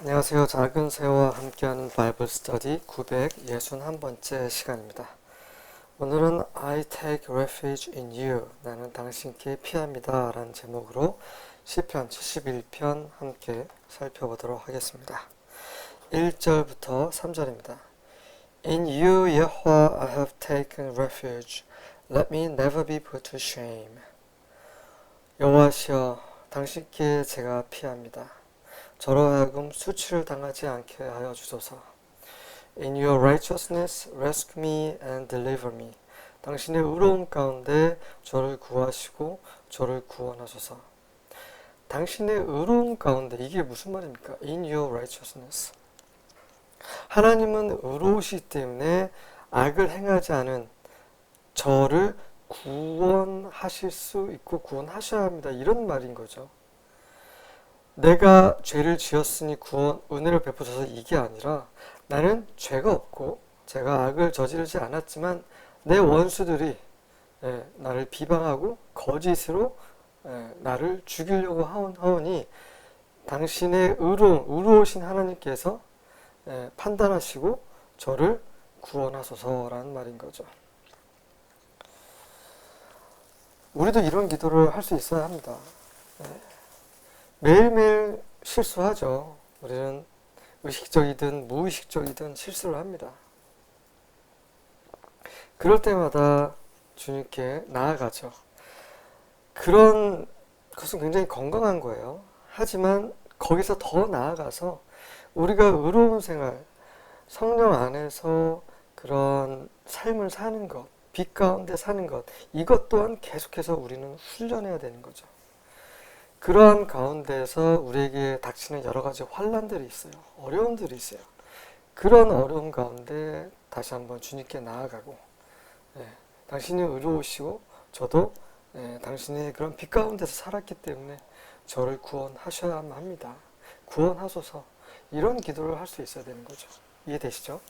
안녕하세요. 작은 새와 함께하는 바이블 스터디 961번째 시간입니다. 오늘은 I take refuge in you. 나는 당신께 피합니다. 라는 제목으로 시편 71편 함께 살펴보도록 하겠습니다. 1절부터 3절입니다. In you, Yahweh, I have taken refuge. Let me never be put to shame. 여호와시여, 당신께 제가 피합니다. 저로 하여금 수치를 당하지 않게 하여 주소서. In your righteousness, rescue me and deliver me. 당신의 의로움 가운데 저를 구하시고 저를 구원하소서. 당신의 의로움 가운데, 이게 무슨 말입니까? In your righteousness. 하나님은 의로우시기 때문에 악을 행하지 않은 저를 구원하실 수 있고 구원하셔야 합니다. 이런 말인 거죠. 내가 죄를 지었으니 은혜를 베푸셔서 이게 아니라 나는 죄가 없고 제가 악을 저지르지 않았지만 내 원수들이 나를 비방하고 거짓으로 나를 죽이려고 하오니 당신의 의로우신 하나님께서 판단하시고 저를 구원하소서라는 말인 거죠. 우리도 이런 기도를 할 수 있어야 합니다. 매일매일 실수하죠. 우리는 의식적이든 무의식적이든 실수를 합니다. 그럴 때마다 주님께 나아가죠. 그런 것은 굉장히 건강한 거예요. 하지만 거기서 더 나아가서 우리가 의로운 생활, 성령 안에서 그런 삶을 사는 것, 빛 가운데 사는 것, 이것 또한 계속해서 우리는 훈련해야 되는 거죠. 그러한 가운데서 우리에게 닥치는 여러 가지 환난들이 있어요. 어려움들이 있어요. 그런 어려움 가운데 다시 한번 주님께 나아가고 당신이 의로우시고 저도 당신의 그런 빛 가운데서 살았기 때문에 저를 구원하셔야만 합니다. 구원하소서. 이런 기도를 할 수 있어야 되는 거죠. 이해되시죠?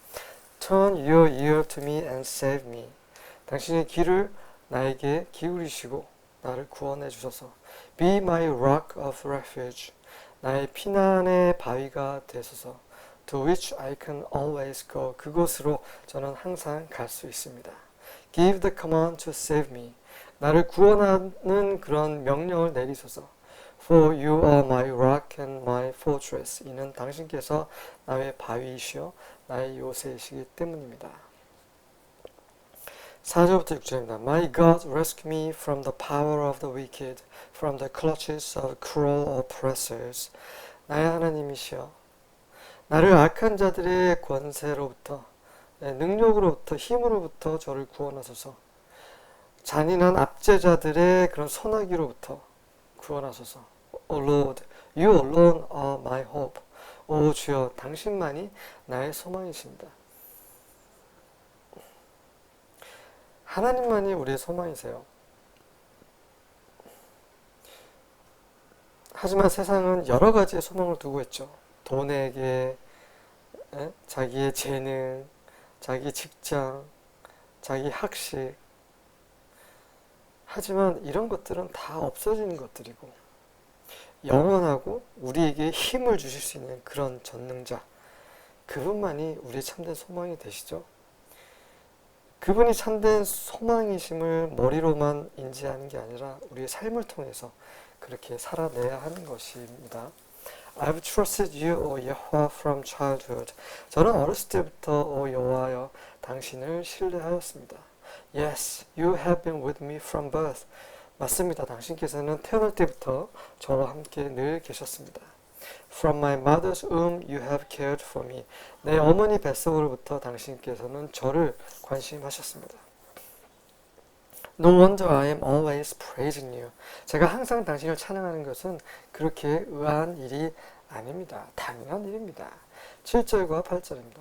Turn your ear to me and save me. 당신의 귀를 나에게 기울이시고 나를 구원해 주셔서 Be my rock of refuge. 나의 피난의 바위가 되소서. To which I can always go. 그곳으로 저는 항상 갈 수 있습니다. Give the command to save me. 나를 구원하는 그런 명령을 내리소서. For you are my rock and my fortress. 이는 당신께서 나의 바위이시여 나의 요새이시기 때문입니다. 4절부터 6절입니다. My God, rescue me from the power of the wicked, from the clutches of cruel oppressors. 나의 하나님이시여, 나를 악한 자들의 권세로부터, 능력으로부터, 힘으로부터 저를 구원하소서. 잔인한 압제자들의 그런 소나기로부터 구원하소서. O Lord, you alone are my hope. 오 주여, 당신만이 나의 소망이십니다. 하나님만이 우리의 소망이세요. 하지만 세상은 여러 가지의 소망을 두고 있죠. 돈에게, 자기의 재능, 자기 직장, 자기 학식. 하지만 이런 것들은 다 없어지는 것들이고 영원하고 우리에게 힘을 주실 수 있는 그런 전능자, 그분만이 우리의 참된 소망이 되시죠. 그분이 참된 소망이심을 머리로만 인지하는 게 아니라 우리의 삶을 통해서 그렇게 살아내야 하는 것입니다. I've trusted you, O Yahweh, from childhood. 저는 어렸을 때부터 오 여호와여 당신을 신뢰하였습니다. Yes, you have been with me from birth. 맞습니다. 당신께서는 태어날 때부터 저와 함께 늘 계셨습니다. From my mother's womb you have cared for me. 내 어머니 뱃속으로부터 당신께서는 저를 관심하셨습니다. No wonder I am always praising you. 제가 항상 당신을 찬양하는 것은 그렇게 의아한 일이 아닙니다. 당연한 일입니다. 7절과 8절입니다.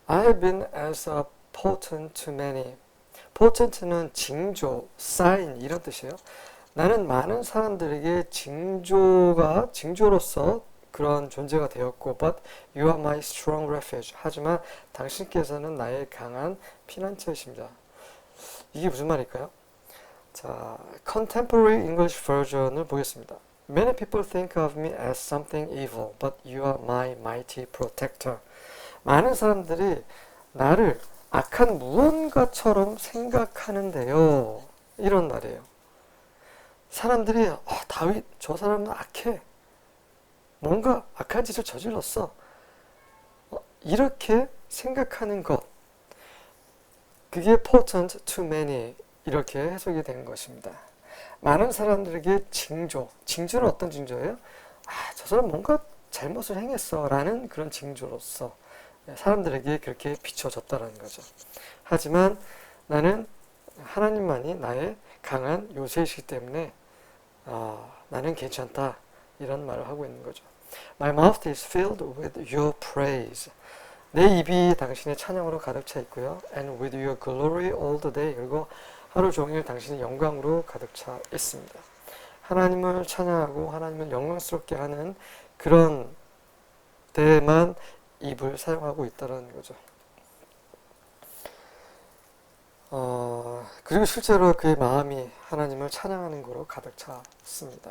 I have been as a portent to many. portent는 징조, sign 이런 뜻이에요. 나는 많은 사람들에게 징조로서 그런 존재가 되었고, but you are my strong refuge. 하지만 당신께서는 나의 강한 피난처이십니다. 이게 무슨 말일까요? 자, Contemporary English Version을 보겠습니다. Many people think of me as something evil, but you are my mighty protector. 많은 사람들이 나를 악한 무언가처럼 생각하는데요. 이런 말이에요. 사람들이 다윗 저 사람은 악해. 뭔가 악한 짓을 저질렀어. 이렇게 생각하는 것. 그게 potent to many 이렇게 해석이 된 것입니다. 많은 사람들에게 징조. 징조는 어떤 징조예요? 저 사람 뭔가 잘못을 행했어 라는 그런 징조로서 사람들에게 그렇게 비춰졌다는 거죠. 하지만 나는 하나님만이 나의 강한 요새이시기 때문에 나는 괜찮다 이런 말을 하고 있는 거죠. My mouth is filled with your praise. 내 입이 당신의 찬양으로 가득 차 있고요. And with your glory all the day. 그리고 하루 종일 당신의 영광으로 가득 차 있습니다. 하나님을 찬양하고 하나님을 영광스럽게 하는 그런 데에만 입을 사용하고 있다는 거죠. 그리고 실제로 그의 마음이 하나님을 찬양하는 거로 가득 찼습니다.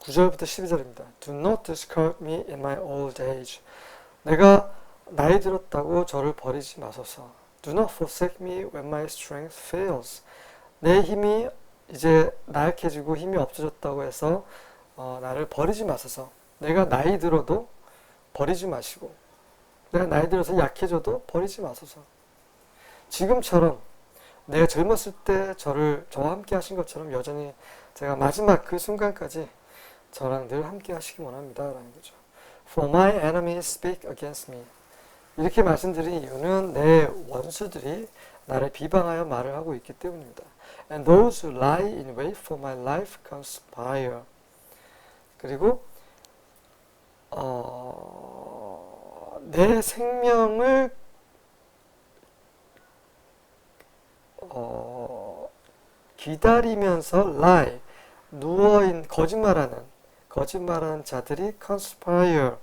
9절부터 12절입니다. Do not discard me in my old age. 내가 나이 들었다고 저를 버리지 마소서. Do not forsake me when my strength fails. 내 힘이 이제 나약해지고 힘이 없어졌다고 해서 나를 버리지 마소서. 내가 나이 들어도 버리지 마시고 내가 나이 들어서 약해져도 버리지 마소서. 지금처럼 내가 젊었을 때 저와 함께 하신 것처럼 여전히 제가 마지막 그 순간까지 저랑 늘 함께 하시기 원합니다 라는 거죠. For my enemies speak against me. 이렇게 말씀드린 이유는 내 원수들이 나를 비방하여 말을 하고 있기 때문입니다. And those who lie in wait for my life conspire. 그리고 내 생명을 기다리면서 lie, 누워인 거짓말하는 자들이 conspire,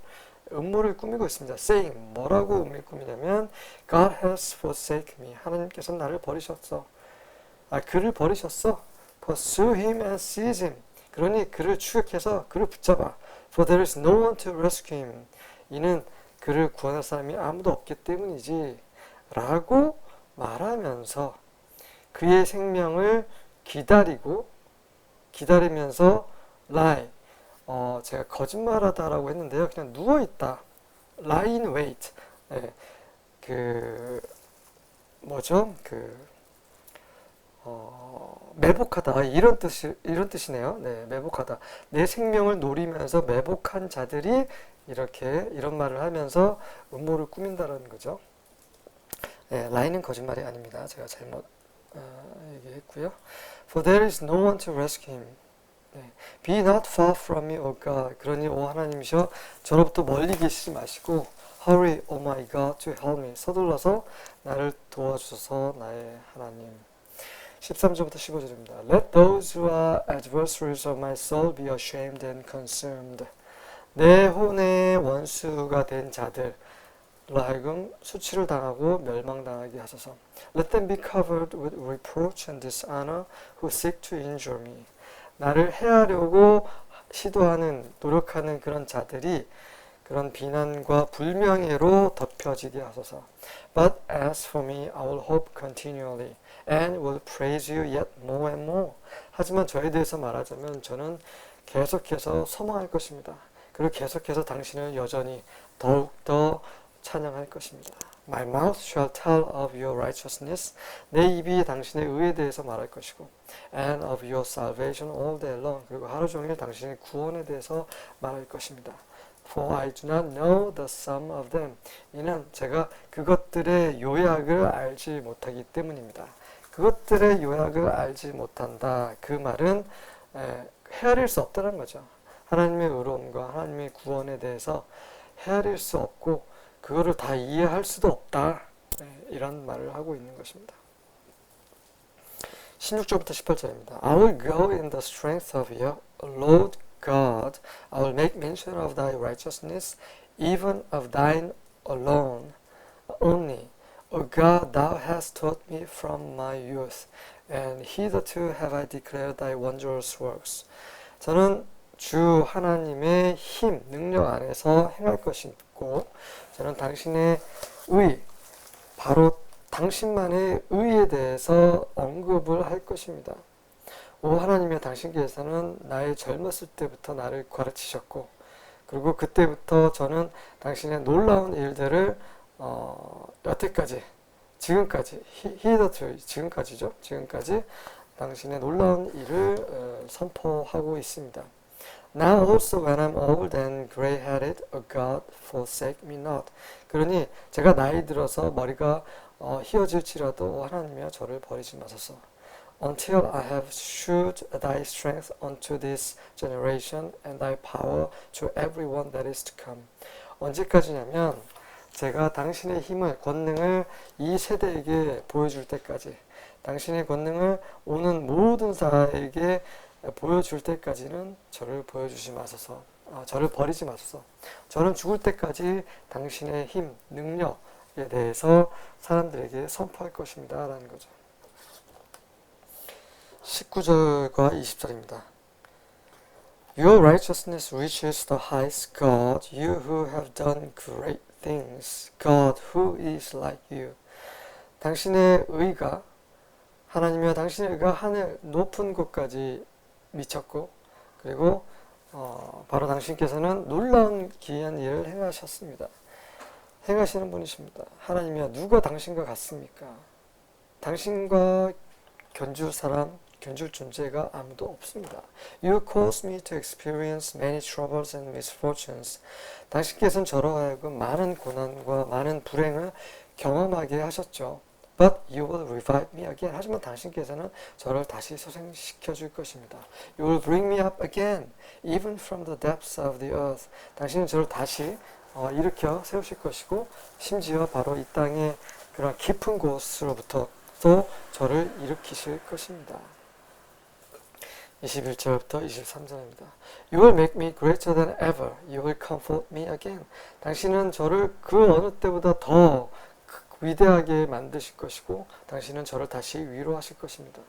음모를 꾸미고 있습니다. saying, 뭐라고 음모를 꾸미냐면 God has forsaken me. 하나님께서 나를 버리셨어. 그를 버리셨어. Pursue him and seize him. 그러니 그를 추격해서 그를 붙잡아. For there is no one to rescue him. 이는 그를 구원할 사람이 아무도 없기 때문이지. 라고 말하면서 그의 생명을 기다리면서 lie. 제가 거짓말하다라고 했는데요. 그냥 누워있다. lie in wait. 매복하다. 이런 뜻이네요. 네, 매복하다. 내 생명을 노리면서 매복한 자들이 이런 말을 하면서 음모를 꾸민다라는 거죠. 네, lie는 거짓말이 아닙니다. 제가 잘못 얘기했고요. For there is no one to rescue him. 네. Be not far from me, O God. 그러니 오 하나님이셔 저로부터 멀리 계시지 마시고 Hurry, O my God, to help me. 서둘러서 나를 도와주소서 나의 하나님. 13절부터 15절입니다. Let those who are adversaries of my soul be ashamed and consumed. 내 혼의 원수가 된 자들로 하여금 수치를 당하고 멸망당하게 하소서. Let them be covered with reproach and dishonor who seek to injure me. 나를 해하려고 노력하는 그런 자들이 그런 비난과 불명예로 덮여지게 하소서. But as for me, I will hope continually and will praise you yet more and more. 하지만 저에 대해서 말하자면 저는 계속해서 소망할 것입니다. 그리고 계속해서 당신을 여전히 더욱더 찬양할 것입니다. My mouth shall tell of your righteousness. 내 입이 당신의 의에 대해서 말할 것이고 and of your salvation all day long. 그리고 하루 종일 당신의 구원에 대해서 말할 것입니다. For I do not know the sum of them. 이는 제가 그것들의 요약을 알지 못하기 때문입니다. 그것들의 요약을 알지 못한다. 그 말은 헤아릴 수 없다는 거죠. 하나님의 의로움과 하나님의 구원에 대해서 헤아릴 수 없고 그거를 다 이해할 수도 없다. 이런 말을 하고 있는 것입니다. 16절부터 18절입니다. I will go in the strength of your Lord God. I will make mention of thy righteousness, even of thine alone, only. O God, thou hast taught me from my youth, and hitherto have I declared thy wondrous works. 저는 주 하나님의 힘, 능력 안에서 행할 것이고 저는 당신의 의, 바로 당신만의 의에 대해서 언급을 할 것입니다. 오 하나님이여 당신께서는 나의 젊었을 때부터 나를 가르치셨고 그리고 그때부터 저는 당신의 놀라운 일들을 여태까지 지금까지 hitherto 지금까지죠. 지금까지 당신의 놀라운 일을 선포하고 있습니다. Now also when I'm old and gray-headed, O God, forsake me not. 그러니 제가 나이 들어서 머리가 휘어질지라도 하나님이여 저를 버리지 마소서. Until I have shewed thy strength unto this generation and thy power to everyone that is to come. 언제까지냐면 제가 당신의 힘을, 권능을 이 세대에게 보여줄 때까지 당신의 권능을 오는 모든 사람에게 보여줄 때까지는 저를 보여주지 마소서. 저를 버리지 마소서. 저는 죽을 때까지 당신의 힘, 능력에 대해서 사람들에게 선포할 것입니다. 라는 거죠. 19절과 20절입니다. Your righteousness reaches the highest, God, you who have done great things, God who is like you. 당신의 의가 하나님이여 당신의 의가 하늘 높은 곳까지 미쳤고 그리고 바로 당신께서는 놀라운 기이한 일을 행하셨습니다. 행하시는 분이십니다. 하나님이여 누가 당신과 같습니까? 당신과 견줄 사람, 견줄 존재가 아무도 없습니다. You caused me to experience many troubles and misfortunes. 당신께서는 저로 하여금 많은 고난과 많은 불행을 경험하게 하셨죠. But you will revive me again. 하지만 당신께서는 저를 다시 소생시켜 줄 것입니다. You will bring me up again, even from the depths of the earth. 당신은 저를 다시 일으켜 세우실 것이고 심지어 바로 이 땅의 그런 깊은 곳으로부터 또 저를 일으키실 것입니다. 21절부터 23절입니다. You will make me greater than ever. You will comfort me again. 당신은 저를 그 어느 때보다 더 위대하게 만드실 것이고 당신은 저를 다시 위로하실 것입니다.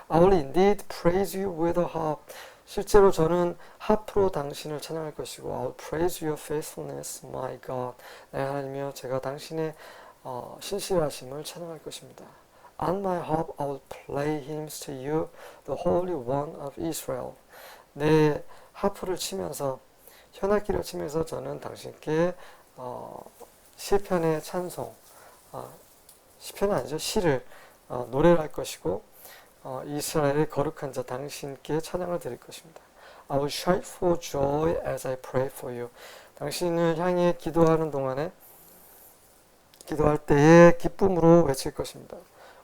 I will indeed praise you with a harp. 실제로 저는 하프로 당신을 찬양할 것이고 I will praise your faithfulness, my God. 네, 하나님이여 제가 당신의 신실하심을 찬양할 것입니다. On my harp I will play hymns to you, the Holy One of Israel. 내 하프를 치면서 현악기를 치면서 저는 당신께 시편의 찬송, 시편은 아니죠. 시를 노래를 할 것이고 이스라엘의 거룩한 자 당신께 찬양을 드릴 것입니다. I will shout for joy as I pray for you. 당신을 향해 기도하는 동안에 기도할 때에 기쁨으로 외칠 것입니다.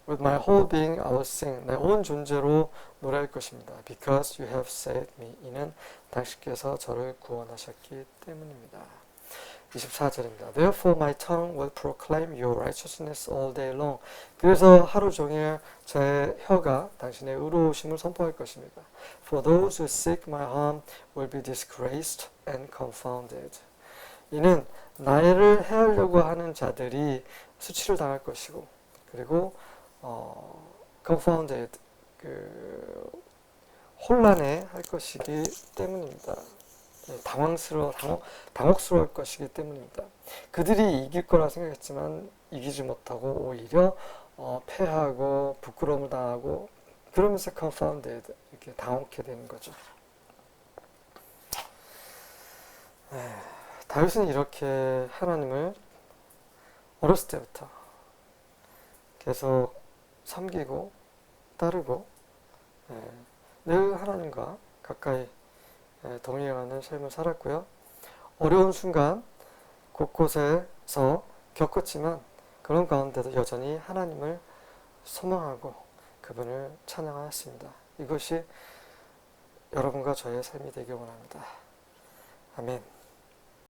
With my whole being I will sing. 내 온 존재로 노래할 것입니다. Because you have saved me. 이는 당신께서 저를 구원하셨기 때문입니다. 24절입니다. Therefore my tongue will proclaim your righteousness all day long. 그래서 하루 종일 제 혀가 당신의 의로우심을 선포할 것입니다. For those who seek my harm will be disgraced and confounded. 이는 나를 해하려고 하는 자들이 수치를 당할 것이고 그리고 confounded 혼란해 할 것이기 때문입니다. 당혹스러울 것이기 때문입니다. 그들이 이길 거라 생각했지만 이기지 못하고 오히려 패하고 부끄러움을 당하고 그러면서 confounded 이렇게 당혹해 되는 거죠. 다윗은 이렇게 하나님을 어렸을 때부터 계속 섬기고 따르고 늘 하나님과 가까이 동행하는 삶을 살았고요. 어려운 순간 곳곳에서 겪었지만 그런 가운데도 여전히 하나님을 소망하고 그분을 찬양하였습니다. 이것이 여러분과 저의 삶이 되길 원합니다. 아멘.